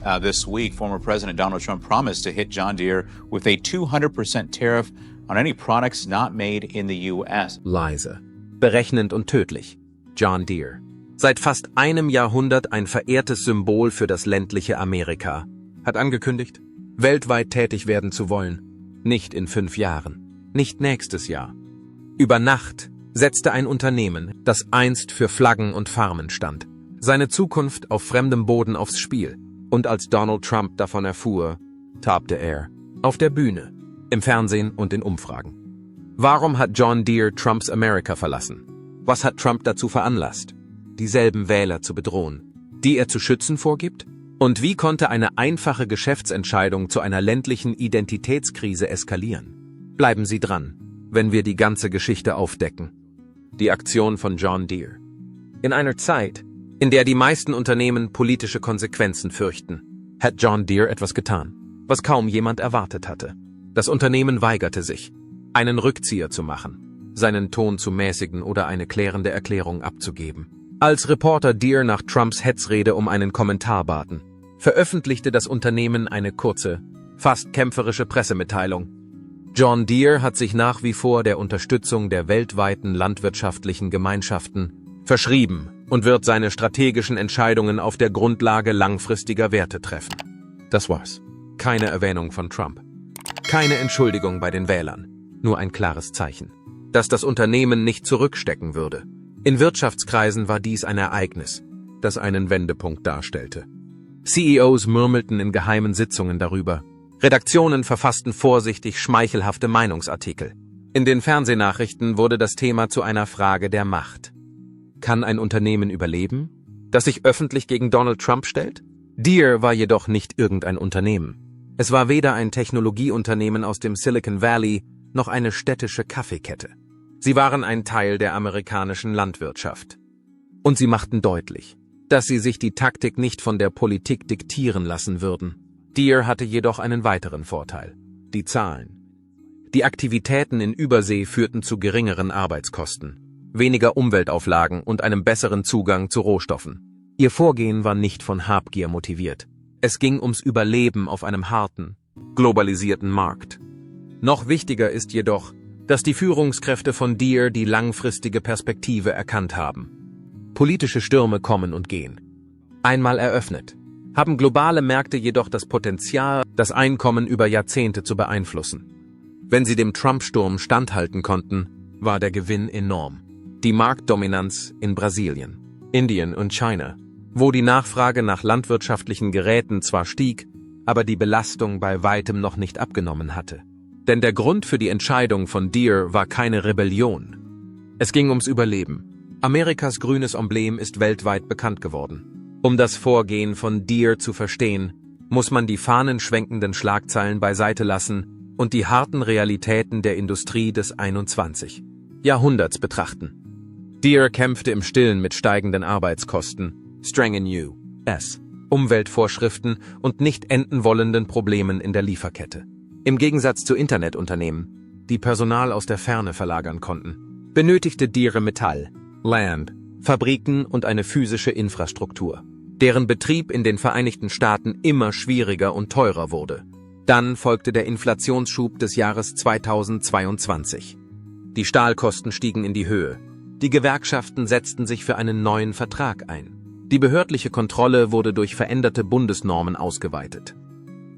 This week, former President Donald Trump promised to hit John Deere with a 200% tariff on any products not made in the U.S. Leise, berechnend und tödlich. John Deere. Seit fast einem Jahrhundert ein verehrtes Symbol für das ländliche Amerika. Hat angekündigt, weltweit tätig werden zu wollen. Nicht in 5 Jahren. Nicht nächstes Jahr. Über Nacht setzte ein Unternehmen, das einst für Flaggen und Farmen stand, seine Zukunft auf fremdem Boden aufs Spiel. Und als Donald Trump davon erfuhr, tappte er auf der Bühne, im Fernsehen und in Umfragen. Warum hat John Deere Trumps Amerika verlassen? Was hat Trump dazu veranlasst, dieselben Wähler zu bedrohen, die er zu schützen vorgibt? Und wie konnte eine einfache Geschäftsentscheidung zu einer ländlichen Identitätskrise eskalieren? Bleiben Sie dran, wenn wir die ganze Geschichte aufdecken. Die Aktion von John Deere. In einer Zeit, in der die meisten Unternehmen politische Konsequenzen fürchten, hat John Deere etwas getan, was kaum jemand erwartet hatte. Das Unternehmen weigerte sich, einen Rückzieher zu machen, seinen Ton zu mäßigen oder eine klärende Erklärung abzugeben. Als Reporter Deere nach Trumps Hetzrede um einen Kommentar baten, veröffentlichte das Unternehmen eine kurze, fast kämpferische Pressemitteilung. John Deere hat sich nach wie vor der Unterstützung der weltweiten landwirtschaftlichen Gemeinschaften verschrieben und wird seine strategischen Entscheidungen auf der Grundlage langfristiger Werte treffen. Das war's. Keine Erwähnung von Trump. Keine Entschuldigung bei den Wählern. Nur ein klares Zeichen, dass das Unternehmen nicht zurückstecken würde. In Wirtschaftskreisen war dies ein Ereignis, das einen Wendepunkt darstellte. CEOs murmelten in geheimen Sitzungen darüber. Redaktionen verfassten vorsichtig schmeichelhafte Meinungsartikel. In den Fernsehnachrichten wurde das Thema zu einer Frage der Macht. Kann ein Unternehmen überleben, das sich öffentlich gegen Donald Trump stellt? Deere war jedoch nicht irgendein Unternehmen. Es war weder ein Technologieunternehmen aus dem Silicon Valley noch eine städtische Kaffeekette. Sie waren ein Teil der amerikanischen Landwirtschaft. Und sie machten deutlich, dass sie sich die Taktik nicht von der Politik diktieren lassen würden. Deere hatte jedoch einen weiteren Vorteil: die Zahlen. Die Aktivitäten in Übersee führten zu geringeren Arbeitskosten, weniger Umweltauflagen und einem besseren Zugang zu Rohstoffen. Ihr Vorgehen war nicht von Habgier motiviert. Es ging ums Überleben auf einem harten, globalisierten Markt. Noch wichtiger ist jedoch, dass die Führungskräfte von Deere die langfristige Perspektive erkannt haben. Politische Stürme kommen und gehen. Einmal eröffnet, haben globale Märkte jedoch das Potenzial, das Einkommen über Jahrzehnte zu beeinflussen. Wenn sie dem Trump-Sturm standhalten konnten, war der Gewinn enorm. Die Marktdominanz in Brasilien, Indien und China, wo die Nachfrage nach landwirtschaftlichen Geräten zwar stieg, aber die Belastung bei weitem noch nicht abgenommen hatte. Denn der Grund für die Entscheidung von Deere war keine Rebellion. Es ging ums Überleben. Amerikas grünes Emblem ist weltweit bekannt geworden. Um das Vorgehen von Deere zu verstehen, muss man die fahnenschwenkenden Schlagzeilen beiseite lassen und die harten Realitäten der Industrie des 21. Jahrhunderts betrachten. Deere kämpfte im Stillen mit steigenden Arbeitskosten, strengen US Umweltvorschriften und nicht enden wollenden Problemen in der Lieferkette. Im Gegensatz zu Internetunternehmen, die Personal aus der Ferne verlagern konnten, benötigte Deere Metall, Land, Fabriken und eine physische Infrastruktur, deren Betrieb in den Vereinigten Staaten immer schwieriger und teurer wurde. Dann folgte der Inflationsschub des Jahres 2022. Die Stahlkosten stiegen in die Höhe. Die Gewerkschaften setzten sich für einen neuen Vertrag ein. Die behördliche Kontrolle wurde durch veränderte Bundesnormen ausgeweitet.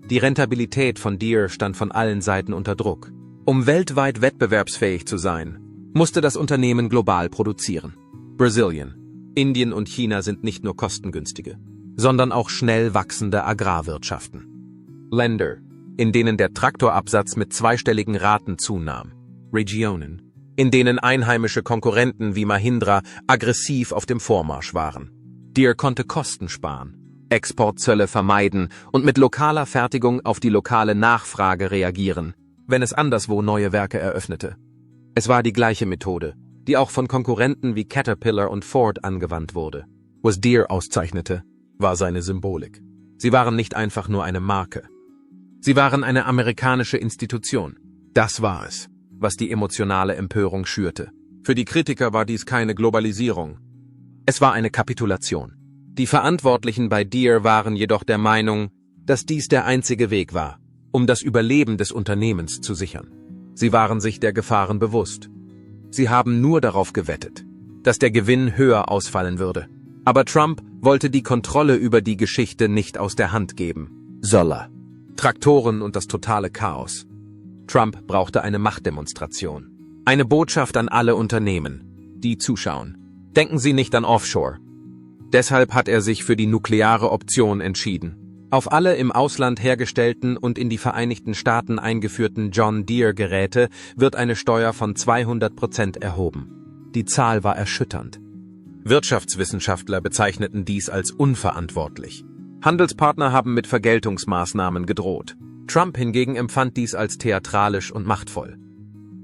Die Rentabilität von Deere stand von allen Seiten unter Druck. Um weltweit wettbewerbsfähig zu sein, musste das Unternehmen global produzieren. Brasilien, Indien und China sind nicht nur kostengünstige, sondern auch schnell wachsende Agrarwirtschaften. Länder, in denen der Traktorabsatz mit zweistelligen Raten zunahm. Regionen, in denen einheimische Konkurrenten wie Mahindra aggressiv auf dem Vormarsch waren. Deere konnte Kosten sparen, Exportzölle vermeiden und mit lokaler Fertigung auf die lokale Nachfrage reagieren, wenn es anderswo neue Werke eröffnete. Es war die gleiche Methode, die auch von Konkurrenten wie Caterpillar und Ford angewandt wurde. Was Deere auszeichnete, war seine Symbolik. Sie waren nicht einfach nur eine Marke. Sie waren eine amerikanische Institution. Das war es, was die emotionale Empörung schürte. Für die Kritiker war dies keine Globalisierung. Es war eine Kapitulation. Die Verantwortlichen bei Deere waren jedoch der Meinung, dass dies der einzige Weg war, um das Überleben des Unternehmens zu sichern. Sie waren sich der Gefahren bewusst. Sie haben nur darauf gewettet, dass der Gewinn höher ausfallen würde. Aber Trump wollte die Kontrolle über die Geschichte nicht aus der Hand geben. Soll er. Traktoren und das totale Chaos. Trump brauchte eine Machtdemonstration. Eine Botschaft an alle Unternehmen, die zuschauen. Denken Sie nicht an Offshore. Deshalb hat er sich für die nukleare Option entschieden. Auf alle im Ausland hergestellten und in die Vereinigten Staaten eingeführten John Deere-Geräte wird eine Steuer von 200% erhoben. Die Zahl war erschütternd. Wirtschaftswissenschaftler bezeichneten dies als unverantwortlich. Handelspartner haben mit Vergeltungsmaßnahmen gedroht. Trump hingegen empfand dies als theatralisch und machtvoll.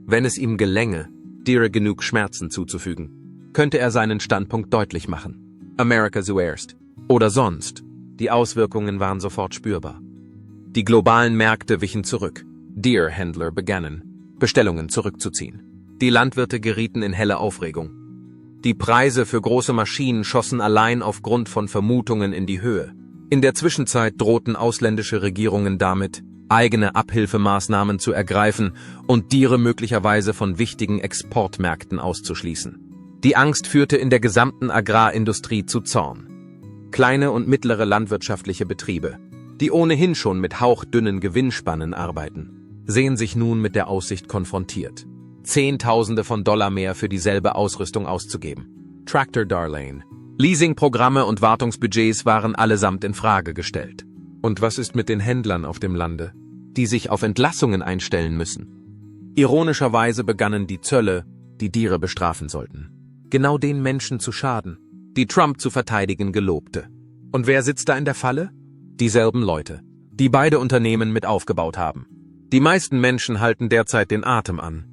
Wenn es ihm gelänge, Deere genug Schmerzen zuzufügen, könnte er seinen Standpunkt deutlich machen. America zuerst. Oder sonst. Die Auswirkungen waren sofort spürbar. Die globalen Märkte wichen zurück. Deere-Händler begannen, Bestellungen zurückzuziehen. Die Landwirte gerieten in helle Aufregung. Die Preise für große Maschinen schossen allein aufgrund von Vermutungen in die Höhe. In der Zwischenzeit drohten ausländische Regierungen damit, eigene Abhilfemaßnahmen zu ergreifen und Deere möglicherweise von wichtigen Exportmärkten auszuschließen. Die Angst führte in der gesamten Agrarindustrie zu Zorn. Kleine und mittlere landwirtschaftliche Betriebe, die ohnehin schon mit hauchdünnen Gewinnspannen arbeiten, sehen sich nun mit der Aussicht konfrontiert, Zehntausende von Dollar mehr für dieselbe Ausrüstung auszugeben. Tractor Darlane. Leasingprogramme und Wartungsbudgets waren allesamt in Frage gestellt. Und was ist mit den Händlern auf dem Lande, die sich auf Entlassungen einstellen müssen? Ironischerweise begannen die Zölle, die Deere bestrafen sollten. Genau den Menschen zu schaden, die Trump zu verteidigen gelobte. Und wer sitzt da in der Falle? Dieselben Leute, die beide Unternehmen mit aufgebaut haben. Die meisten Menschen halten derzeit den Atem an.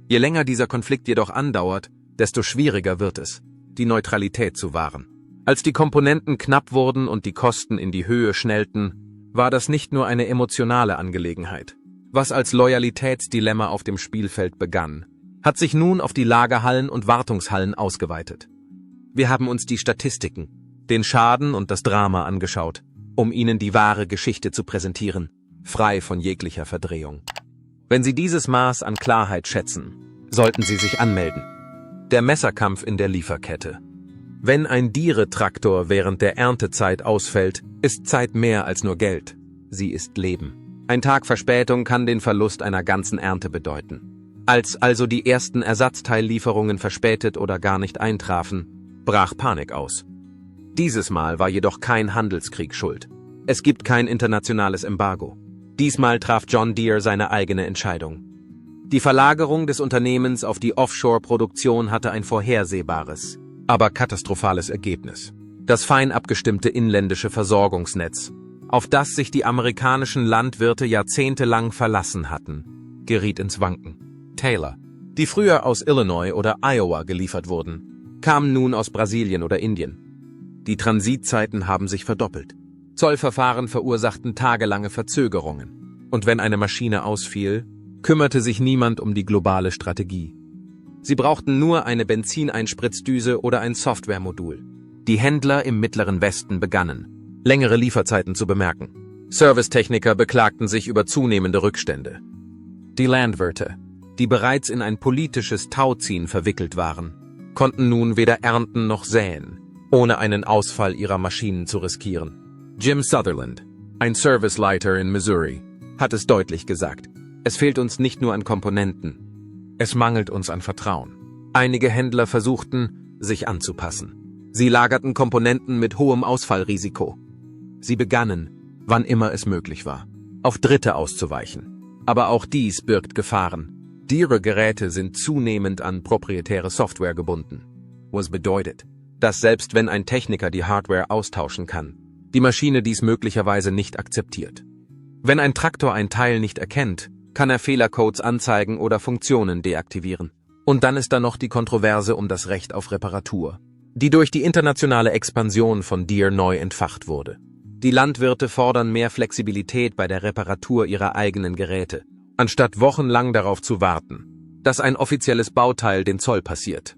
Je länger dieser Konflikt jedoch andauert, desto schwieriger wird es, die Neutralität zu wahren. Als die Komponenten knapp wurden und die Kosten in die Höhe schnellten, war das nicht nur eine emotionale Angelegenheit. Was als Loyalitätsdilemma auf dem Spielfeld begann, hat sich nun auf die Lagerhallen und Wartungshallen ausgeweitet. Wir haben uns die Statistiken, den Schaden und das Drama angeschaut, um Ihnen die wahre Geschichte zu präsentieren, frei von jeglicher Verdrehung. Wenn Sie dieses Maß an Klarheit schätzen, sollten Sie sich anmelden. Der Messerkampf in der Lieferkette. Wenn ein Deere-Traktor während der Erntezeit ausfällt, ist Zeit mehr als nur Geld. Sie ist Leben. Ein Tag Verspätung kann den Verlust einer ganzen Ernte bedeuten. Als also die ersten Ersatzteillieferungen verspätet oder gar nicht eintrafen, brach Panik aus. Dieses Mal war jedoch kein Handelskrieg schuld. Es gibt kein internationales Embargo. Diesmal traf John Deere seine eigene Entscheidung. Die Verlagerung des Unternehmens auf die Offshore-Produktion hatte ein vorhersehbares, aber katastrophales Ergebnis. Das fein abgestimmte inländische Versorgungsnetz, auf das sich die amerikanischen Landwirte jahrzehntelang verlassen hatten, geriet ins Wanken. Taylor, die früher aus Illinois oder Iowa geliefert wurden, kamen nun aus Brasilien oder Indien. Die Transitzeiten haben sich verdoppelt. Zollverfahren verursachten tagelange Verzögerungen. Und wenn eine Maschine ausfiel, kümmerte sich niemand um die globale Strategie. Sie brauchten nur eine Benzineinspritzdüse oder ein Softwaremodul. Die Händler im Mittleren Westen begannen, längere Lieferzeiten zu bemerken. Servicetechniker beklagten sich über zunehmende Rückstände. Die Landwirte, die bereits in ein politisches Tauziehen verwickelt waren, konnten nun weder ernten noch säen, ohne einen Ausfall ihrer Maschinen zu riskieren. Jim Sutherland, ein Serviceleiter in Missouri, hat es deutlich gesagt. Es fehlt uns nicht nur an Komponenten. Es mangelt uns an Vertrauen. Einige Händler versuchten, sich anzupassen. Sie lagerten Komponenten mit hohem Ausfallrisiko. Sie begannen, wann immer es möglich war, auf Dritte auszuweichen. Aber auch dies birgt Gefahren. Deere-Geräte sind zunehmend an proprietäre Software gebunden. Was bedeutet, dass selbst wenn ein Techniker die Hardware austauschen kann, die Maschine dies möglicherweise nicht akzeptiert. Wenn ein Traktor ein Teil nicht erkennt, kann er Fehlercodes anzeigen oder Funktionen deaktivieren. Und dann ist da noch die Kontroverse um das Recht auf Reparatur, die durch die internationale Expansion von Deere neu entfacht wurde. Die Landwirte fordern mehr Flexibilität bei der Reparatur ihrer eigenen Geräte, anstatt wochenlang darauf zu warten, dass ein offizielles Bauteil den Zoll passiert.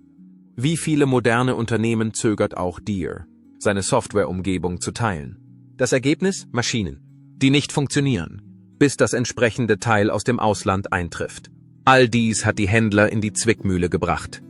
Wie viele moderne Unternehmen zögert auch Deere, seine Softwareumgebung zu teilen. Das Ergebnis? Maschinen, die nicht funktionieren, bis das entsprechende Teil aus dem Ausland eintrifft. All dies hat die Händler in die Zwickmühle gebracht.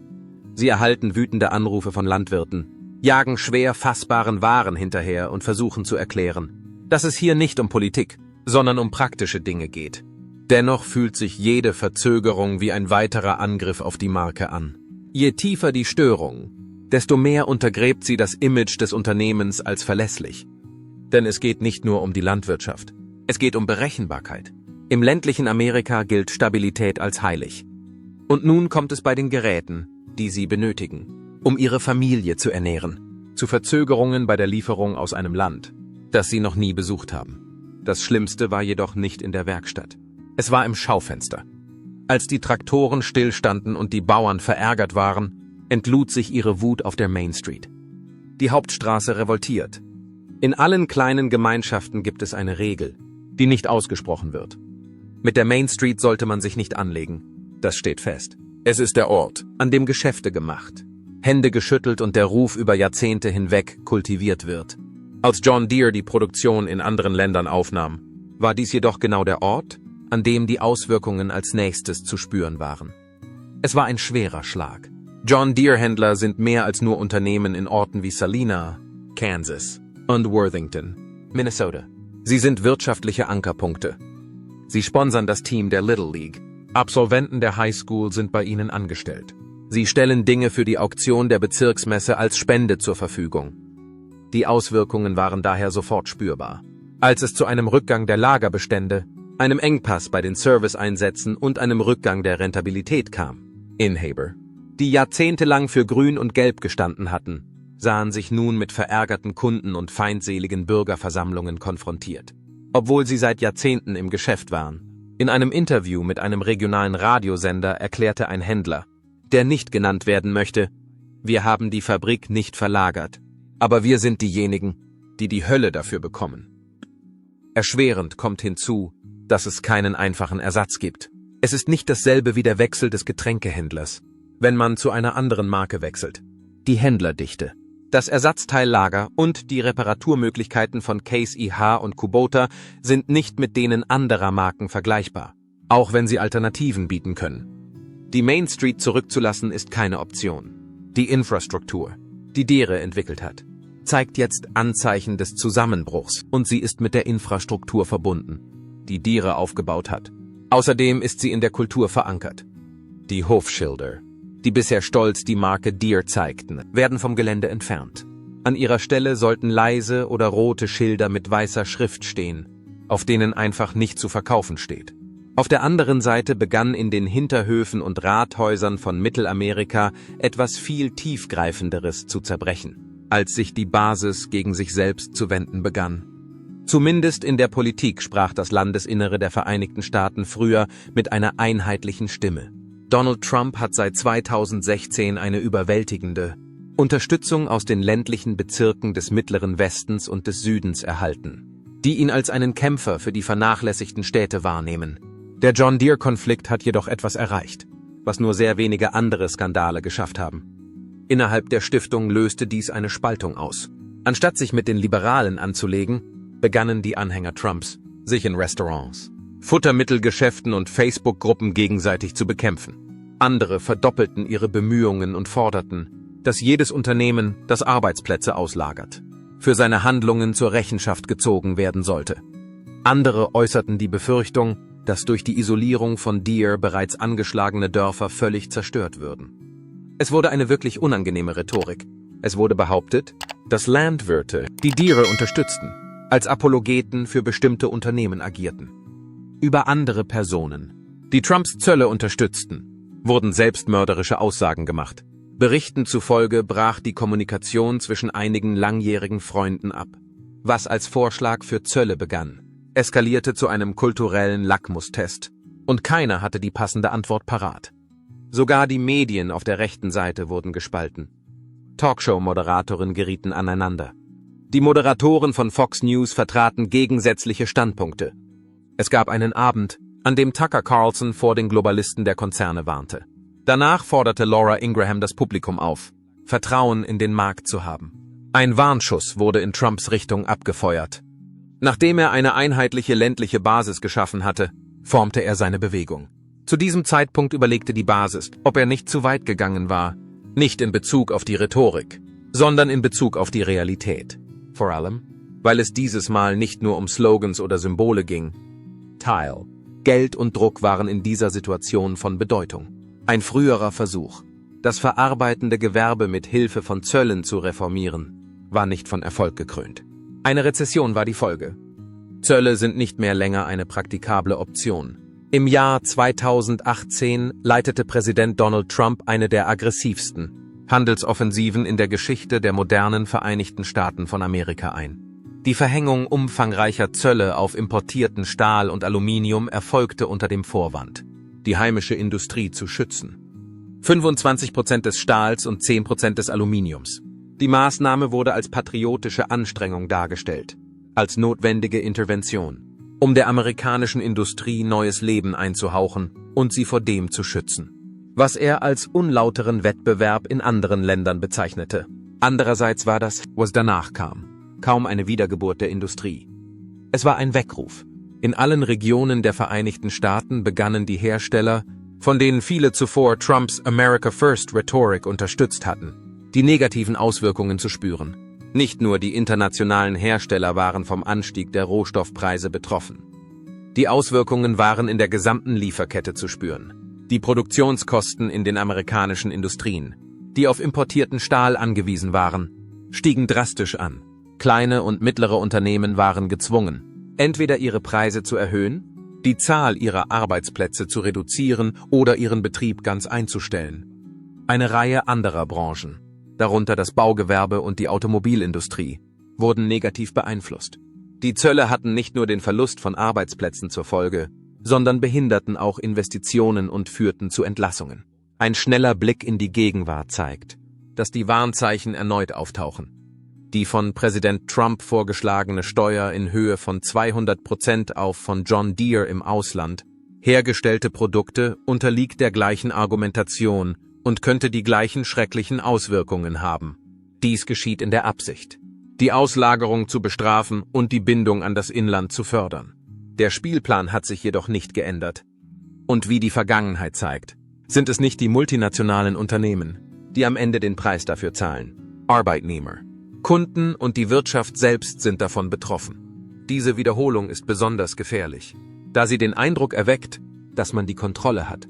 Sie erhalten wütende Anrufe von Landwirten, jagen schwer fassbaren Waren hinterher und versuchen zu erklären, dass es hier nicht um Politik, sondern um praktische Dinge geht. Dennoch fühlt sich jede Verzögerung wie ein weiterer Angriff auf die Marke an. Je tiefer die Störung, desto mehr untergräbt sie das Image des Unternehmens als verlässlich. Denn es geht nicht nur um die Landwirtschaft, es geht um Berechenbarkeit. Im ländlichen Amerika gilt Stabilität als heilig. Und nun kommt es bei den Geräten, die sie benötigen, um ihre Familie zu ernähren, zu Verzögerungen bei der Lieferung aus einem Land, das sie noch nie besucht haben. Das Schlimmste war jedoch nicht in der Werkstatt. Es war im Schaufenster. Als die Traktoren stillstanden und die Bauern verärgert waren, entlud sich ihre Wut auf der Main Street. Die Hauptstraße revoltiert. In allen kleinen Gemeinschaften gibt es eine Regel, die nicht ausgesprochen wird. Mit der Main Street sollte man sich nicht anlegen. Das steht fest. Es ist der Ort, an dem Geschäfte gemacht, Hände geschüttelt und der Ruf über Jahrzehnte hinweg kultiviert wird. Als John Deere die Produktion in anderen Ländern aufnahm, war dies jedoch genau der Ort, an dem die Auswirkungen als nächstes zu spüren waren. Es war ein schwerer Schlag. John Deere-Händler sind mehr als nur Unternehmen in Orten wie Salina, Kansas und Worthington, Minnesota. Sie sind wirtschaftliche Ankerpunkte. Sie sponsern das Team der Little League. Absolventen der High School sind bei ihnen angestellt. Sie stellen Dinge für die Auktion der Bezirksmesse als Spende zur Verfügung. Die Auswirkungen waren daher sofort spürbar. Als es zu einem Rückgang der Lagerbestände, einem Engpass bei den Serviceeinsätzen und einem Rückgang der Rentabilität kam, Inhaber, die jahrzehntelang für Grün und Gelb gestanden hatten, sahen sich nun mit verärgerten Kunden und feindseligen Bürgerversammlungen konfrontiert. Obwohl sie seit Jahrzehnten im Geschäft waren. In einem Interview mit einem regionalen Radiosender erklärte ein Händler, der nicht genannt werden möchte, wir haben die Fabrik nicht verlagert, aber wir sind diejenigen, die die Hölle dafür bekommen. Erschwerend kommt hinzu, dass es keinen einfachen Ersatz gibt. Es ist nicht dasselbe wie der Wechsel des Getränkehändlers, wenn man zu einer anderen Marke wechselt. Die Händlerdichte, das Ersatzteillager und die Reparaturmöglichkeiten von Case IH und Kubota sind nicht mit denen anderer Marken vergleichbar, auch wenn sie Alternativen bieten können. Die Main Street zurückzulassen ist keine Option. Die Infrastruktur, die Deere entwickelt hat, zeigt jetzt Anzeichen des Zusammenbruchs und sie ist mit der Infrastruktur verbunden, die Deere aufgebaut hat. Außerdem ist sie in der Kultur verankert. Die Hofschilder, die bisher stolz die Marke Deere zeigten, werden vom Gelände entfernt. An ihrer Stelle sollten leise oder rote Schilder mit weißer Schrift stehen, auf denen einfach nicht zu verkaufen steht. Auf der anderen Seite begann in den Hinterhöfen und Rathäusern von Mittelamerika etwas viel Tiefgreifenderes zu zerbrechen, als sich die Basis gegen sich selbst zu wenden begann. Zumindest in der Politik sprach das Landesinnere der Vereinigten Staaten früher mit einer einheitlichen Stimme. Donald Trump hat seit 2016 eine überwältigende Unterstützung aus den ländlichen Bezirken des Mittleren Westens und des Südens erhalten, die ihn als einen Kämpfer für die vernachlässigten Städte wahrnehmen. Der John Deere-Konflikt hat jedoch etwas erreicht, was nur sehr wenige andere Skandale geschafft haben. Innerhalb der Stiftung löste dies eine Spaltung aus. Anstatt sich mit den Liberalen anzulegen, begannen die Anhänger Trumps, sich in Restaurants, Futtermittelgeschäften und Facebook-Gruppen gegenseitig zu bekämpfen. Andere verdoppelten ihre Bemühungen und forderten, dass jedes Unternehmen, das Arbeitsplätze auslagert, für seine Handlungen zur Rechenschaft gezogen werden sollte. Andere äußerten die Befürchtung, dass durch die Isolierung von Deere bereits angeschlagene Dörfer völlig zerstört würden. Es wurde eine wirklich unangenehme Rhetorik. Es wurde behauptet, dass Landwirte, die Deere unterstützten, als Apologeten für bestimmte Unternehmen agierten. Über andere Personen, die Trumps Zölle unterstützten, wurden selbstmörderische Aussagen gemacht. Berichten zufolge brach die Kommunikation zwischen einigen langjährigen Freunden ab. Was als Vorschlag für Zölle begann, eskalierte zu einem kulturellen Lackmustest. Und keiner hatte die passende Antwort parat. Sogar die Medien auf der rechten Seite wurden gespalten. Talkshow-Moderatoren gerieten aneinander. Die Moderatoren von Fox News vertraten gegensätzliche Standpunkte. Es gab einen Abend, an dem Tucker Carlson vor den Globalisten der Konzerne warnte. Danach forderte Laura Ingraham das Publikum auf, Vertrauen in den Markt zu haben. Ein Warnschuss wurde in Trumps Richtung abgefeuert. Nachdem er eine einheitliche ländliche Basis geschaffen hatte, formte er seine Bewegung. Zu diesem Zeitpunkt überlegte die Basis, ob er nicht zu weit gegangen war, nicht in Bezug auf die Rhetorik, sondern in Bezug auf die Realität. Vor allem, weil es dieses Mal nicht nur um Slogans oder Symbole ging. Teil. Geld und Druck waren in dieser Situation von Bedeutung. Ein früherer Versuch, das verarbeitende Gewerbe mit Hilfe von Zöllen zu reformieren, war nicht von Erfolg gekrönt. Eine Rezession war die Folge. Zölle sind nicht mehr länger eine praktikable Option. Im Jahr 2018 leitete Präsident Donald Trump eine der aggressivsten Handelsoffensiven in der Geschichte der modernen Vereinigten Staaten von Amerika ein. Die Verhängung umfangreicher Zölle auf importierten Stahl und Aluminium erfolgte unter dem Vorwand, die heimische Industrie zu schützen. 25% des Stahls und 10% des Aluminiums. Die Maßnahme wurde als patriotische Anstrengung dargestellt, als notwendige Intervention, um der amerikanischen Industrie neues Leben einzuhauchen und sie vor dem zu schützen, was er als unlauteren Wettbewerb in anderen Ländern bezeichnete. Andererseits war das, was danach kam, kaum eine Wiedergeburt der Industrie. Es war ein Weckruf. In allen Regionen der Vereinigten Staaten begannen die Hersteller, von denen viele zuvor Trumps America First Rhetorik unterstützt hatten, die negativen Auswirkungen zu spüren. Nicht nur die internationalen Hersteller waren vom Anstieg der Rohstoffpreise betroffen. Die Auswirkungen waren in der gesamten Lieferkette zu spüren. Die Produktionskosten in den amerikanischen Industrien, die auf importierten Stahl angewiesen waren, stiegen drastisch an. Kleine und mittlere Unternehmen waren gezwungen, entweder ihre Preise zu erhöhen, die Zahl ihrer Arbeitsplätze zu reduzieren oder ihren Betrieb ganz einzustellen. Eine Reihe anderer Branchen, darunter das Baugewerbe und die Automobilindustrie, wurden negativ beeinflusst. Die Zölle hatten nicht nur den Verlust von Arbeitsplätzen zur Folge, sondern behinderten auch Investitionen und führten zu Entlassungen. Ein schneller Blick in die Gegenwart zeigt, dass die Warnzeichen erneut auftauchen. Die von Präsident Trump vorgeschlagene Steuer in Höhe von 200% auf von John Deere im Ausland hergestellte Produkte unterliegt der gleichen Argumentation und könnte die gleichen schrecklichen Auswirkungen haben. Dies geschieht in der Absicht, die Auslagerung zu bestrafen und die Bindung an das Inland zu fördern. Der Spielplan hat sich jedoch nicht geändert. Und wie die Vergangenheit zeigt, sind es nicht die multinationalen Unternehmen, die am Ende den Preis dafür zahlen. Arbeitnehmer, Kunden und die Wirtschaft selbst sind davon betroffen. Diese Wiederholung ist besonders gefährlich, da sie den Eindruck erweckt, dass man die Kontrolle hat.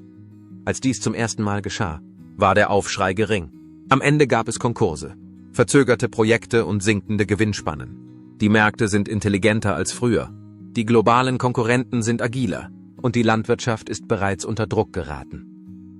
Als dies zum ersten Mal geschah, war der Aufschrei gering. Am Ende gab es Konkurse, verzögerte Projekte und sinkende Gewinnspannen. Die Märkte sind intelligenter als früher. Die globalen Konkurrenten sind agiler und die Landwirtschaft ist bereits unter Druck geraten.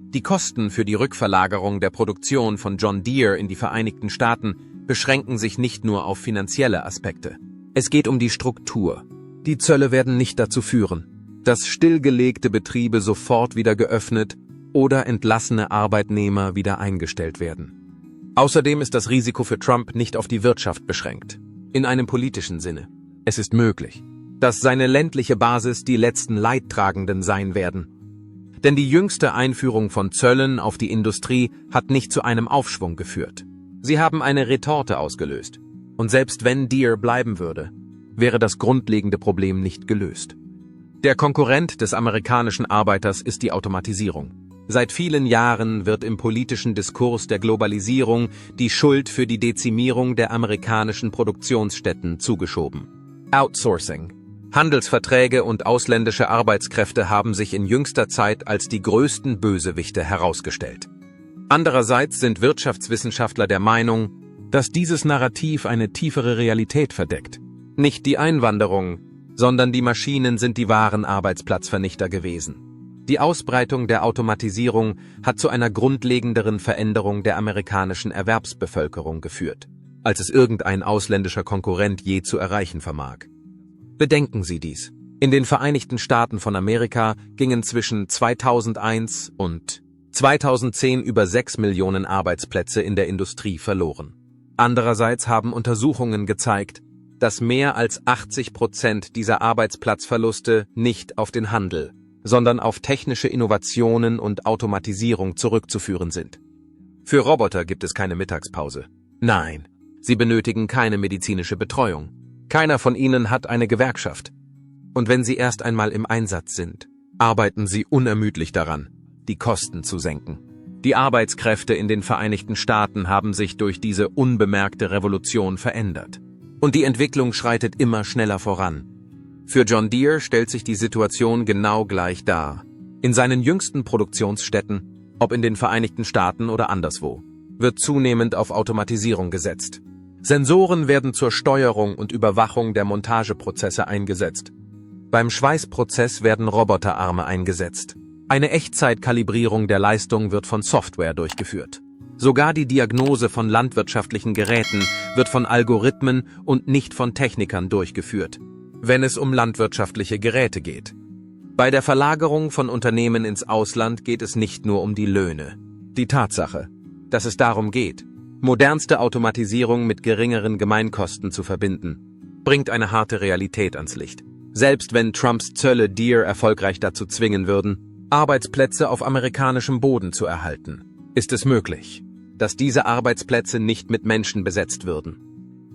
Die Kosten für die Rückverlagerung der Produktion von John Deere in die Vereinigten Staaten beschränken sich nicht nur auf finanzielle Aspekte. Es geht um die Struktur. Die Zölle werden nicht dazu führen, dass stillgelegte Betriebe sofort wieder geöffnet oder entlassene Arbeitnehmer wieder eingestellt werden. Außerdem ist das Risiko für Trump nicht auf die Wirtschaft beschränkt. In einem politischen Sinne. Es ist möglich, dass seine ländliche Basis die letzten Leidtragenden sein werden. Denn die jüngste Einführung von Zöllen auf die Industrie hat nicht zu einem Aufschwung geführt. Sie haben eine Retorte ausgelöst. Und selbst wenn Deere bleiben würde, wäre das grundlegende Problem nicht gelöst. Der Konkurrent des amerikanischen Arbeiters ist die Automatisierung. Seit vielen Jahren wird im politischen Diskurs der Globalisierung die Schuld für die Dezimierung der amerikanischen Produktionsstätten zugeschoben. Outsourcing. Handelsverträge und ausländische Arbeitskräfte haben sich in jüngster Zeit als die größten Bösewichte herausgestellt. Andererseits sind Wirtschaftswissenschaftler der Meinung, dass dieses Narrativ eine tiefere Realität verdeckt. Nicht die Einwanderung, sondern die Maschinen sind die wahren Arbeitsplatzvernichter gewesen. Die Ausbreitung der Automatisierung hat zu einer grundlegenderen Veränderung der amerikanischen Erwerbsbevölkerung geführt, als es irgendein ausländischer Konkurrent je zu erreichen vermag. Bedenken Sie dies. In den Vereinigten Staaten von Amerika gingen zwischen 2001 und 2010 über 6 Millionen Arbeitsplätze in der Industrie verloren. Andererseits haben Untersuchungen gezeigt, dass mehr als 80% dieser Arbeitsplatzverluste nicht auf den Handel, sondern auf technische Innovationen und Automatisierung zurückzuführen sind. Für Roboter gibt es keine Mittagspause. Nein, sie benötigen keine medizinische Betreuung, Keiner von ihnen hat eine Gewerkschaft. Und wenn sie erst einmal im Einsatz sind, arbeiten sie unermüdlich daran, die Kosten zu senken. Die Arbeitskräfte in den Vereinigten Staaten haben sich durch diese unbemerkte Revolution verändert. Und die Entwicklung schreitet immer schneller voran. Für John Deere stellt sich die Situation genau gleich dar. In seinen jüngsten Produktionsstätten, ob in den Vereinigten Staaten oder anderswo, wird zunehmend auf Automatisierung gesetzt. Sensoren werden zur Steuerung und Überwachung der Montageprozesse eingesetzt. Beim Schweißprozess werden Roboterarme eingesetzt. Eine Echtzeitkalibrierung der Leistung wird von Software durchgeführt. Sogar die Diagnose von landwirtschaftlichen Geräten wird von Algorithmen und nicht von Technikern durchgeführt, wenn es um landwirtschaftliche Geräte geht. Bei der Verlagerung von Unternehmen ins Ausland geht es nicht nur um die Löhne. Die Tatsache, dass es darum geht, modernste Automatisierung mit geringeren Gemeinkosten zu verbinden, bringt eine harte Realität ans Licht. Selbst wenn Trumps Zölle Deere erfolgreich dazu zwingen würden, Arbeitsplätze auf amerikanischem Boden zu erhalten, ist es möglich, dass diese Arbeitsplätze nicht mit Menschen besetzt würden.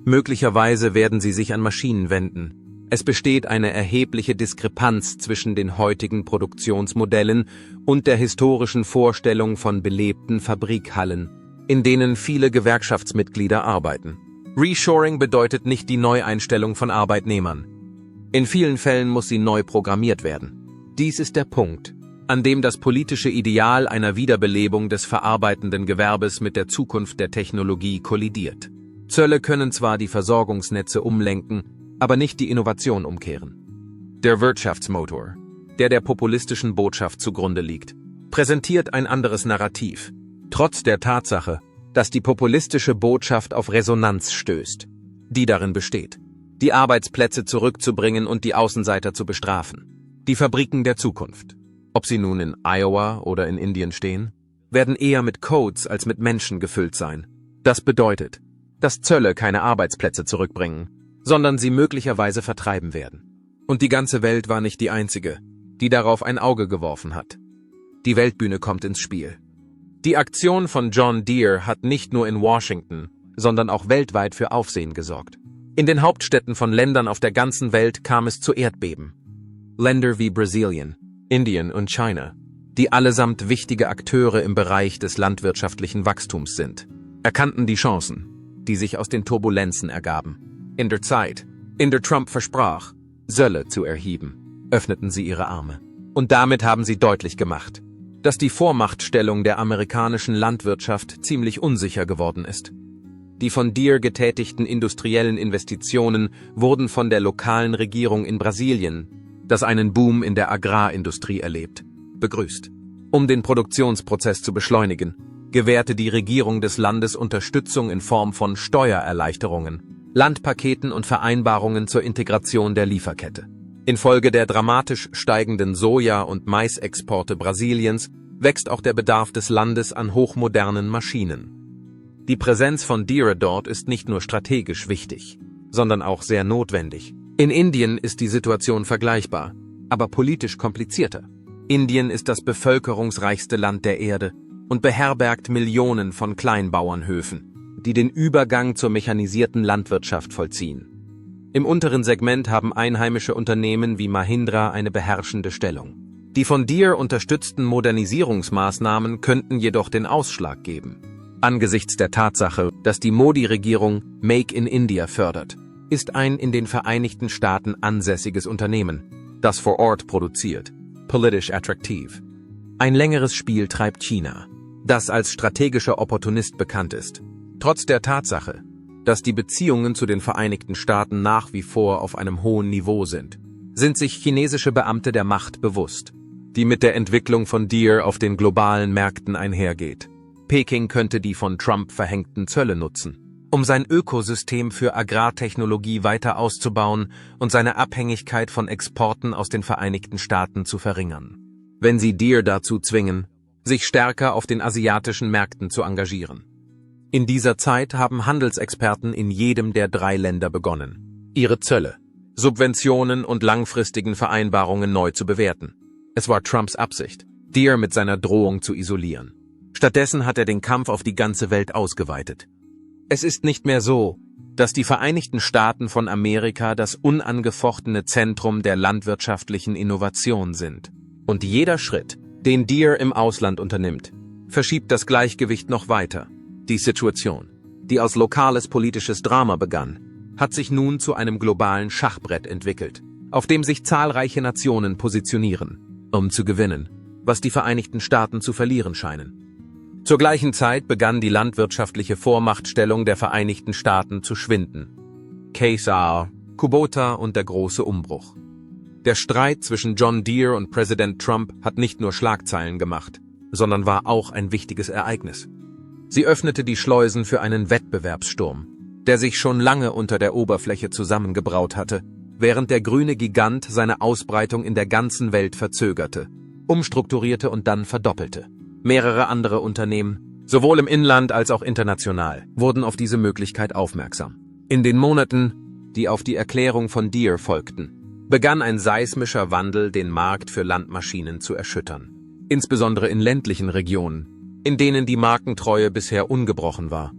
Möglicherweise werden sie sich an Maschinen wenden. Es besteht eine erhebliche Diskrepanz zwischen den heutigen Produktionsmodellen und der historischen Vorstellung von belebten Fabrikhallen, in denen viele Gewerkschaftsmitglieder arbeiten. Reshoring bedeutet nicht die Neueinstellung von Arbeitnehmern. In vielen Fällen muss sie neu programmiert werden. Dies ist der Punkt, an dem das politische Ideal einer Wiederbelebung des verarbeitenden Gewerbes mit der Zukunft der Technologie kollidiert. Zölle können zwar die Versorgungsnetze umlenken, aber nicht die Innovation umkehren. Der Wirtschaftsmotor, der populistischen Botschaft zugrunde liegt, präsentiert ein anderes Narrativ, trotz der Tatsache, dass die populistische Botschaft auf Resonanz stößt, die darin besteht, die Arbeitsplätze zurückzubringen und die Außenseiter zu bestrafen. Die Fabriken der Zukunft, ob sie nun in Iowa oder in Indien stehen, werden eher mit Codes als mit Menschen gefüllt sein. Das bedeutet, dass Zölle keine Arbeitsplätze zurückbringen, sondern sie möglicherweise vertreiben werden. Und die ganze Welt war nicht die einzige, die darauf ein Auge geworfen hat. Die Weltbühne kommt ins Spiel. Die Aktion von John Deere hat nicht nur in Washington, sondern auch weltweit für Aufsehen gesorgt. In den Hauptstädten von Ländern auf der ganzen Welt kam es zu Erdbeben. Länder wie Brasilien, Indien und China, die allesamt wichtige Akteure im Bereich des landwirtschaftlichen Wachstums sind, erkannten die Chancen, die sich aus den Turbulenzen ergaben. In der Zeit, in der Trump versprach, Zölle zu erheben, öffneten sie ihre Arme. Und damit haben sie deutlich gemacht, dass die Vormachtstellung der amerikanischen Landwirtschaft ziemlich unsicher geworden ist. Die von Deere getätigten industriellen Investitionen wurden von der lokalen Regierung in Brasilien, das einen Boom in der Agrarindustrie erlebt, begrüßt. Um den Produktionsprozess zu beschleunigen, gewährte die Regierung des Landes Unterstützung in Form von Steuererleichterungen, Landpaketen und Vereinbarungen zur Integration der Lieferkette. Infolge der dramatisch steigenden Soja- und Maisexporte Brasiliens wächst auch der Bedarf des Landes an hochmodernen Maschinen. Die Präsenz von Deere dort ist nicht nur strategisch wichtig, sondern auch sehr notwendig. In Indien ist die Situation vergleichbar, aber politisch komplizierter. Indien ist das bevölkerungsreichste Land der Erde und beherbergt Millionen von Kleinbauernhöfen, die den Übergang zur mechanisierten Landwirtschaft vollziehen. Im unteren Segment haben einheimische Unternehmen wie Mahindra eine beherrschende Stellung. Die von Deere unterstützten Modernisierungsmaßnahmen könnten jedoch den Ausschlag geben. Angesichts der Tatsache, dass die Modi-Regierung Make in India fördert, ist ein in den Vereinigten Staaten ansässiges Unternehmen, das vor Ort produziert, politisch attraktiv. Ein längeres Spiel treibt China, das als strategischer Opportunist bekannt ist. Trotz der Tatsache, dass die Beziehungen zu den Vereinigten Staaten nach wie vor auf einem hohen Niveau sind sich chinesische Beamte der Macht bewusst, die mit der Entwicklung von Deere auf den globalen Märkten einhergeht. Peking könnte die von Trump verhängten Zölle nutzen, um sein Ökosystem für Agrartechnologie weiter auszubauen und seine Abhängigkeit von Exporten aus den Vereinigten Staaten zu verringern. Wenn sie Deere dazu zwingen, sich stärker auf den asiatischen Märkten zu engagieren. In dieser Zeit haben Handelsexperten in jedem der 3 Länder begonnen, ihre Zölle, Subventionen und langfristigen Vereinbarungen neu zu bewerten. Es war Trumps Absicht, Deere mit seiner Drohung zu isolieren. Stattdessen hat er den Kampf auf die ganze Welt ausgeweitet. Es ist nicht mehr so, dass die Vereinigten Staaten von Amerika das unangefochtene Zentrum der landwirtschaftlichen Innovation sind. Und jeder Schritt, den Deere im Ausland unternimmt, verschiebt das Gleichgewicht noch weiter. Die Situation, die als lokales politisches Drama begann, hat sich nun zu einem globalen Schachbrett entwickelt, auf dem sich zahlreiche Nationen positionieren, um zu gewinnen, was die Vereinigten Staaten zu verlieren scheinen. Zur gleichen Zeit begann die landwirtschaftliche Vormachtstellung der Vereinigten Staaten zu schwinden. Case, Kubota und der große Umbruch. Der Streit zwischen John Deere und Präsident Trump hat nicht nur Schlagzeilen gemacht, sondern war auch ein wichtiges Ereignis. Sie öffnete die Schleusen für einen Wettbewerbssturm, der sich schon lange unter der Oberfläche zusammengebraut hatte, während der grüne Gigant seine Ausbreitung in der ganzen Welt verzögerte, umstrukturierte und dann verdoppelte. Mehrere andere Unternehmen, sowohl im Inland als auch international, wurden auf diese Möglichkeit aufmerksam. In den Monaten, die auf die Erklärung von Deere folgten, begann ein seismischer Wandel, den Markt für Landmaschinen zu erschüttern. Insbesondere in ländlichen Regionen, in denen die Markentreue bisher ungebrochen war.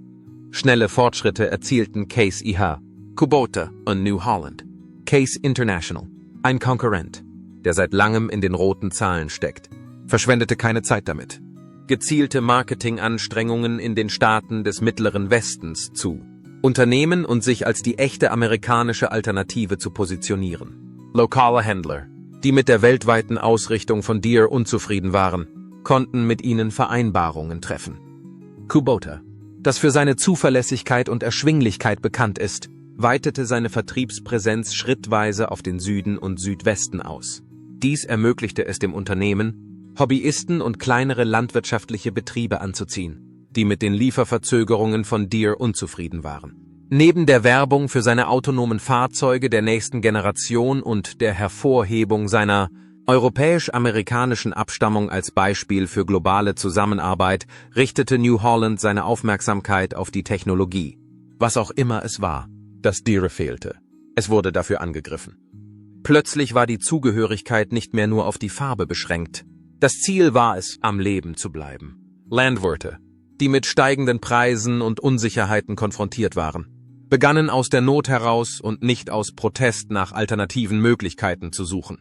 Schnelle Fortschritte erzielten Case IH, Kubota und New Holland. Case International, ein Konkurrent, der seit langem in den roten Zahlen steckt, verschwendete keine Zeit damit, gezielte Marketinganstrengungen in den Staaten des Mittleren Westens zu unternehmen und sich als die echte amerikanische Alternative zu positionieren. Lokale Händler, die mit der weltweiten Ausrichtung von Deere unzufrieden waren, konnten mit ihnen Vereinbarungen treffen. Kubota, das für seine Zuverlässigkeit und Erschwinglichkeit bekannt ist, weitete seine Vertriebspräsenz schrittweise auf den Süden und Südwesten aus. Dies ermöglichte es dem Unternehmen, Hobbyisten und kleinere landwirtschaftliche Betriebe anzuziehen, die mit den Lieferverzögerungen von Deere unzufrieden waren. Neben der Werbung für seine autonomen Fahrzeuge der nächsten Generation und der Hervorhebung seiner europäisch-amerikanischen Abstammung als Beispiel für globale Zusammenarbeit, richtete New Holland seine Aufmerksamkeit auf die Technologie. Was auch immer es war, das Deere fehlte. Es wurde dafür angegriffen. Plötzlich war die Zugehörigkeit nicht mehr nur auf die Farbe beschränkt. Das Ziel war es, am Leben zu bleiben. Landwirte, die mit steigenden Preisen und Unsicherheiten konfrontiert waren, begannen aus der Not heraus und nicht aus Protest nach alternativen Möglichkeiten zu suchen.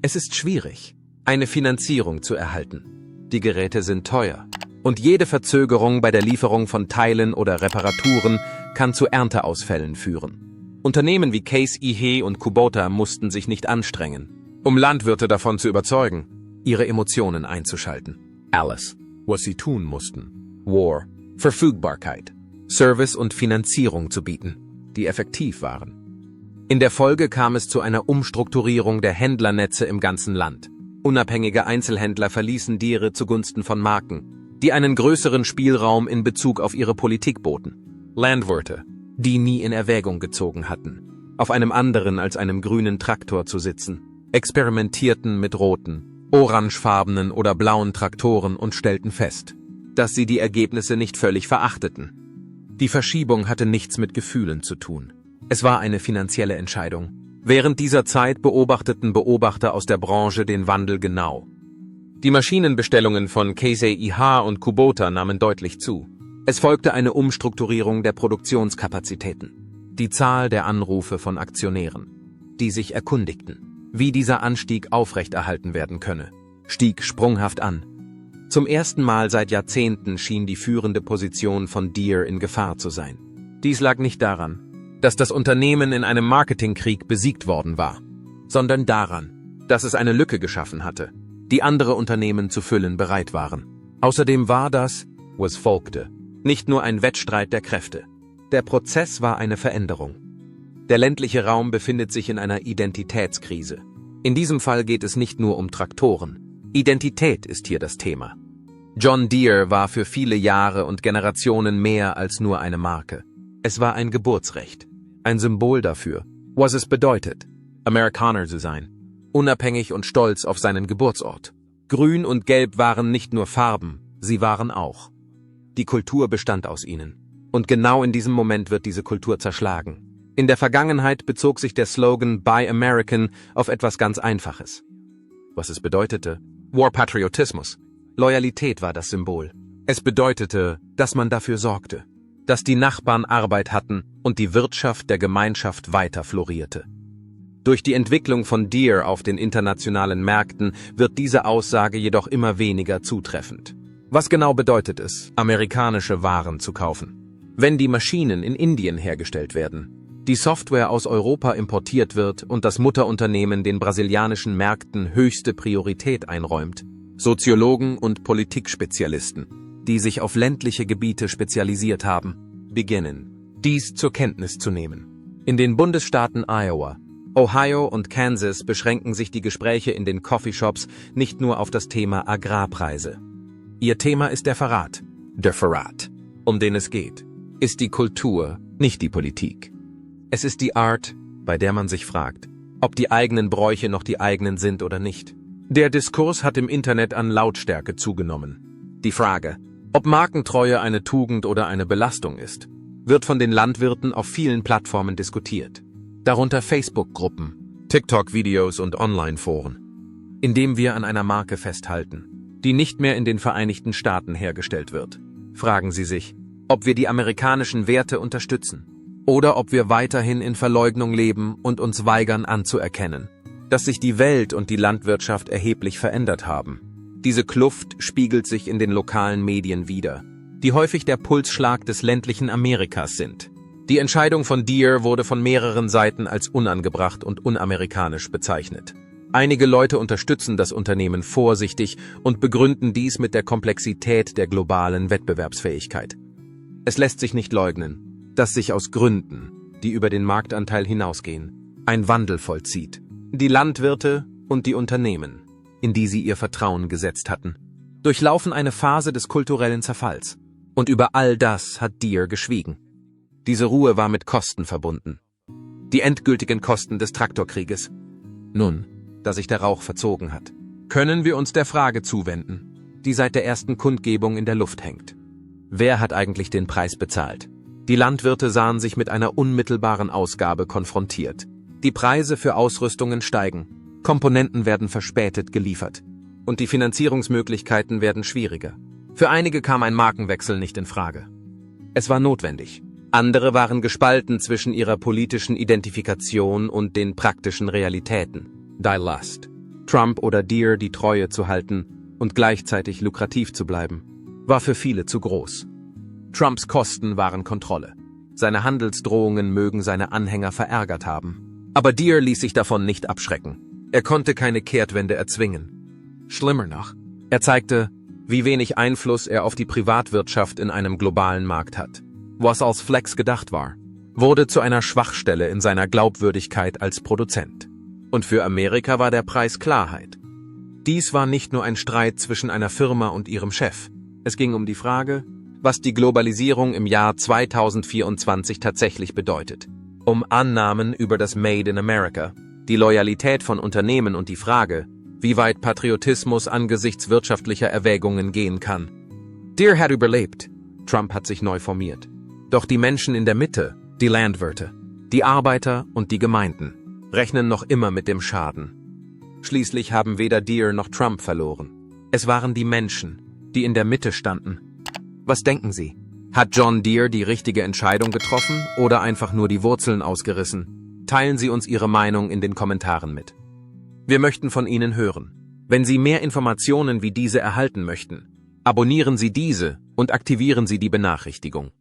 Es ist schwierig, eine Finanzierung zu erhalten. Die Geräte sind teuer und jede Verzögerung bei der Lieferung von Teilen oder Reparaturen kann zu Ernteausfällen führen. Unternehmen wie Case IH und Kubota mussten sich nicht anstrengen, um Landwirte davon zu überzeugen, ihre Emotionen einzuschalten. Alles, was sie tun mussten, war Verfügbarkeit, Service und Finanzierung zu bieten, die effektiv waren. In der Folge kam es zu einer Umstrukturierung der Händlernetze im ganzen Land. Unabhängige Einzelhändler verließen Deere zugunsten von Marken, die einen größeren Spielraum in Bezug auf ihre Politik boten. Landwirte, die nie in Erwägung gezogen hatten, auf einem anderen als einem grünen Traktor zu sitzen, experimentierten mit roten, orangefarbenen oder blauen Traktoren und stellten fest, dass sie die Ergebnisse nicht völlig verachteten. Die Verschiebung hatte nichts mit Gefühlen zu tun. Es war eine finanzielle Entscheidung. Während dieser Zeit beobachteten Beobachter aus der Branche den Wandel genau. Die Maschinenbestellungen von Case IH und Kubota nahmen deutlich zu. Es folgte eine Umstrukturierung der Produktionskapazitäten. Die Zahl der Anrufe von Aktionären, die sich erkundigten, wie dieser Anstieg aufrechterhalten werden könne, stieg sprunghaft an. Zum ersten Mal seit Jahrzehnten schien die führende Position von Deere in Gefahr zu sein. Dies lag nicht daran, dass das Unternehmen in einem Marketingkrieg besiegt worden war, sondern daran, dass es eine Lücke geschaffen hatte, die andere Unternehmen zu füllen bereit waren. Außerdem war das, was folgte, nicht nur ein Wettstreit der Kräfte. Der Prozess war eine Veränderung. Der ländliche Raum befindet sich in einer Identitätskrise. In diesem Fall geht es nicht nur um Traktoren. Identität ist hier das Thema. John Deere war für viele Jahre und Generationen mehr als nur eine Marke. Es war ein Geburtsrecht, ein Symbol dafür, was es bedeutet, Amerikaner zu sein, unabhängig und stolz auf seinen Geburtsort. Grün und Gelb waren nicht nur Farben, sie waren auch. Die Kultur bestand aus ihnen. Und genau in diesem Moment wird diese Kultur zerschlagen. In der Vergangenheit bezog sich der Slogan Buy American auf etwas ganz Einfaches. Was es bedeutete? War Patriotismus. Loyalität war das Symbol. Es bedeutete, dass man dafür sorgte. dass die Nachbarn Arbeit hatten und die Wirtschaft der Gemeinschaft weiter florierte. Durch die Entwicklung von Deere auf den internationalen Märkten wird diese Aussage jedoch immer weniger zutreffend. Was genau bedeutet es, amerikanische Waren zu kaufen? Wenn die Maschinen in Indien hergestellt werden, die Software aus Europa importiert wird und das Mutterunternehmen den brasilianischen Märkten höchste Priorität einräumt, Soziologen und Politikspezialisten, die sich auf ländliche Gebiete spezialisiert haben, beginnen, dies zur Kenntnis zu nehmen. In den Bundesstaaten Iowa, Ohio und Kansas beschränken sich die Gespräche in den Coffeeshops nicht nur auf das Thema Agrarpreise. Ihr Thema ist der Verrat. Der Verrat, um den es geht, ist die Kultur, nicht die Politik. Es ist die Art, bei der man sich fragt, ob die eigenen Bräuche noch die eigenen sind oder nicht. Der Diskurs hat im Internet an Lautstärke zugenommen. Die Frage, ob Markentreue eine Tugend oder eine Belastung ist, wird von den Landwirten auf vielen Plattformen diskutiert. Darunter Facebook-Gruppen, TikTok-Videos und Online-Foren, indem wir an einer Marke festhalten, die nicht mehr in den Vereinigten Staaten hergestellt wird. Fragen Sie sich, ob wir die amerikanischen Werte unterstützen oder ob wir weiterhin in Verleugnung leben und uns weigern anzuerkennen, dass sich die Welt und die Landwirtschaft erheblich verändert haben. Diese Kluft spiegelt sich in den lokalen Medien wider, die häufig der Pulsschlag des ländlichen Amerikas sind. Die Entscheidung von Deere wurde von mehreren Seiten als unangebracht und unamerikanisch bezeichnet. Einige Leute unterstützen das Unternehmen vorsichtig und begründen dies mit der Komplexität der globalen Wettbewerbsfähigkeit. Es lässt sich nicht leugnen, dass sich aus Gründen, die über den Marktanteil hinausgehen, ein Wandel vollzieht. Die Landwirte und die Unternehmen, in die sie ihr Vertrauen gesetzt hatten, durchlaufen eine Phase des kulturellen Zerfalls. Und über all das hat Deere geschwiegen. Diese Ruhe war mit Kosten verbunden. Die endgültigen Kosten des Traktorkrieges. Nun, da sich der Rauch verzogen hat, können wir uns der Frage zuwenden, die seit der ersten Kundgebung in der Luft hängt. Wer hat eigentlich den Preis bezahlt? Die Landwirte sahen sich mit einer unmittelbaren Ausgabe konfrontiert. Die Preise für Ausrüstungen steigen, Komponenten werden verspätet geliefert und die Finanzierungsmöglichkeiten werden schwieriger. Für einige kam ein Markenwechsel nicht in Frage. Es war notwendig. Andere waren gespalten zwischen ihrer politischen Identifikation und den praktischen Realitäten. Die Lust, Trump oder Deere die Treue zu halten und gleichzeitig lukrativ zu bleiben, war für viele zu groß. Trumps Kosten waren Kontrolle. Seine Handelsdrohungen mögen seine Anhänger verärgert haben. Aber Deere ließ sich davon nicht abschrecken. Er konnte keine Kehrtwende erzwingen. Schlimmer noch, er zeigte, wie wenig Einfluss er auf die Privatwirtschaft in einem globalen Markt hat. Was als Flex gedacht war, wurde zu einer Schwachstelle in seiner Glaubwürdigkeit als Produzent. Und für Amerika war der Preis Klarheit. Dies war nicht nur ein Streit zwischen einer Firma und ihrem Chef. Es ging um die Frage, was die Globalisierung im Jahr 2024 tatsächlich bedeutet. Um Annahmen über das Made in America, die Loyalität von Unternehmen und die Frage, wie weit Patriotismus angesichts wirtschaftlicher Erwägungen gehen kann. Deere hat überlebt. Trump hat sich neu formiert. Doch die Menschen in der Mitte, die Landwirte, die Arbeiter und die Gemeinden, rechnen noch immer mit dem Schaden. Schließlich haben weder Deere noch Trump verloren. Es waren die Menschen, die in der Mitte standen. Was denken Sie? Hat John Deere die richtige Entscheidung getroffen oder einfach nur die Wurzeln ausgerissen? Teilen Sie uns Ihre Meinung in den Kommentaren mit. Wir möchten von Ihnen hören. Wenn Sie mehr Informationen wie diese erhalten möchten, abonnieren Sie diese und aktivieren Sie die Benachrichtigung.